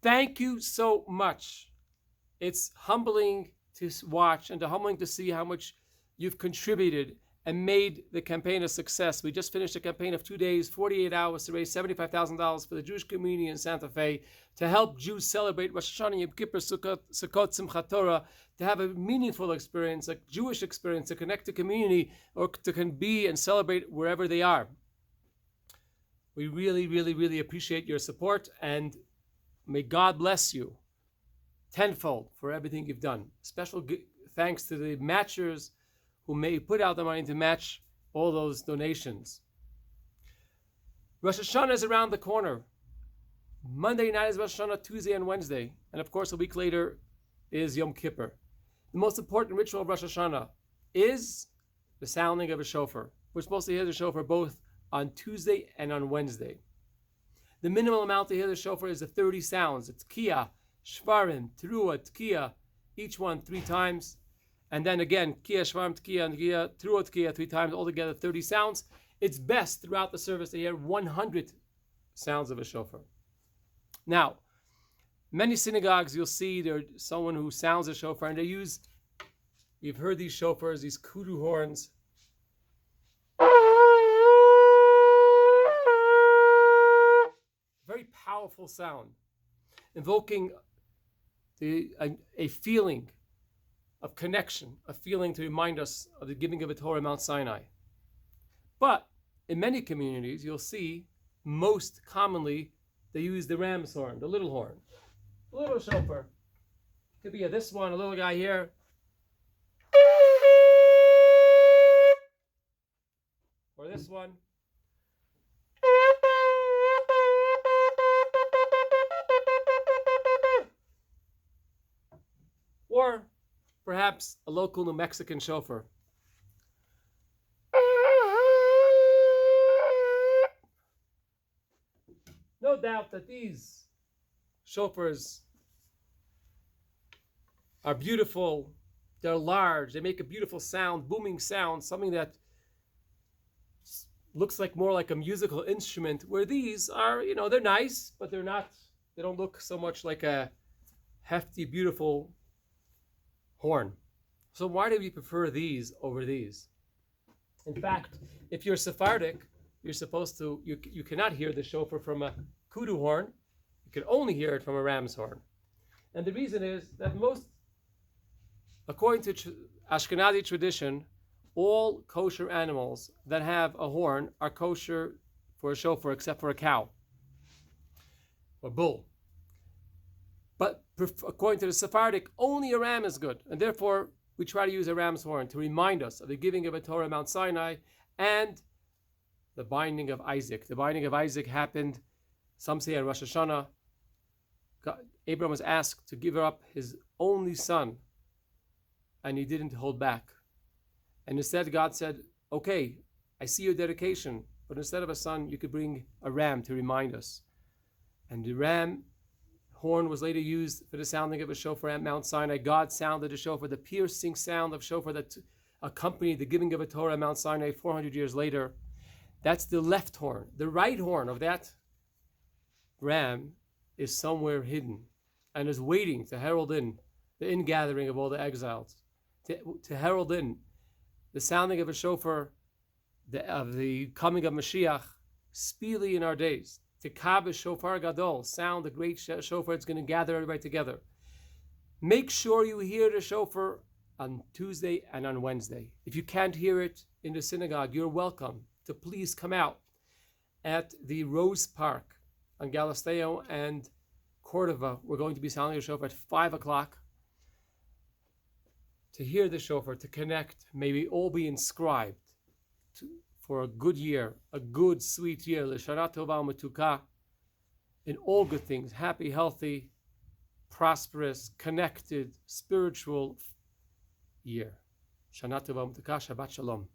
Thank you so much. It's humbling to watch and humbling to see how much you've contributed and made the campaign a success. We just finished a campaign of 2 days, 48 hours to raise $75,000 for the Jewish community in Santa Fe to help Jews celebrate Rosh Hashana, Yom Kippur, Sukkot, Simchat Torah, to have a meaningful experience, a Jewish experience, to connect to community or to can be and celebrate wherever they are. We really, really, really appreciate your support, and may God bless you tenfold for everything you've done. Special thanks to the matchers who may put out the money to match all those donations. Rosh Hashana is around the corner. Monday night is Rosh Hashana, Tuesday and Wednesday. And of course, a week later is Yom Kippur. The most important ritual of Rosh Hashana is the sounding of a shofar. We're supposed to hear the shofar both on Tuesday and on Wednesday. The minimal amount to hear the shofar is the 30 sounds. It's Kia, Shvarim, Teruah, Tkiya, each one 3 times. And then again, Kia, Shvarim, Tkiya, and Kia, Teruah, Tkiya 3 times, altogether 30 sounds. It's best throughout the service to hear 100 sounds of a shofar. Now, many synagogues you'll see there's someone who sounds a shofar, and you've heard these shofars, these kudu horns. Very powerful sound, invoking a feeling of connection, a feeling to remind us of the giving of a Torah at Mount Sinai. But in many communities, you'll see most commonly they use the ram's horn, the little horn, a little shofar. Could be this one, a little guy here. Or this one. Or perhaps a local New Mexican shofar. No doubt that these shofars are beautiful, they're large, they make a beautiful sound, booming sound, something that looks like more like a musical instrument, where these are, they're nice, but they don't look so much like a hefty, beautiful horn. So why do we prefer these over these? In fact, if you're Sephardic, you're supposed to, you cannot hear the shofar from a kudu horn. You can only hear it from a ram's horn. And the reason is that according to Ashkenazi tradition, all kosher animals that have a horn are kosher for a shofar except for a cow or bull. But according to the Sephardic, only a ram is good. And therefore, we try to use a ram's horn to remind us of the giving of a Torah at Mount Sinai and the binding of Isaac. The binding of Isaac happened, some say, on Rosh Hashana. Abraham was asked to give up his only son, and he didn't hold back. And instead, God said, okay, I see your dedication, but instead of a son, you could bring a ram to remind us. And the ram horn was later used for the sounding of a shofar at Mount Sinai. God sounded a shofar, the piercing sound of shofar that accompanied the giving of a Torah at Mount Sinai 400 years later. That's the left horn. The right horn of that ram is somewhere hidden and is waiting to herald in the ingathering of all the exiles, to herald in the sounding of a shofar of the coming of Mashiach speedily in our days. To Kabe Shofar Gadol, sound the great shofar, it's going to gather everybody together. Make sure you hear the shofar on Tuesday and on Wednesday. If you can't hear it in the synagogue, you're welcome to please come out at the Rose Park on Galisteo and Cordova. We're going to be sounding the shofar at 5 o'clock to hear the shofar, to connect. May we all be inscribed for a good year, a good, sweet year, Shana, Tova, Umetukah, in all good things, happy, healthy, prosperous, connected, spiritual year. Shana, Tova, Umetukah, Shabbat Shalom.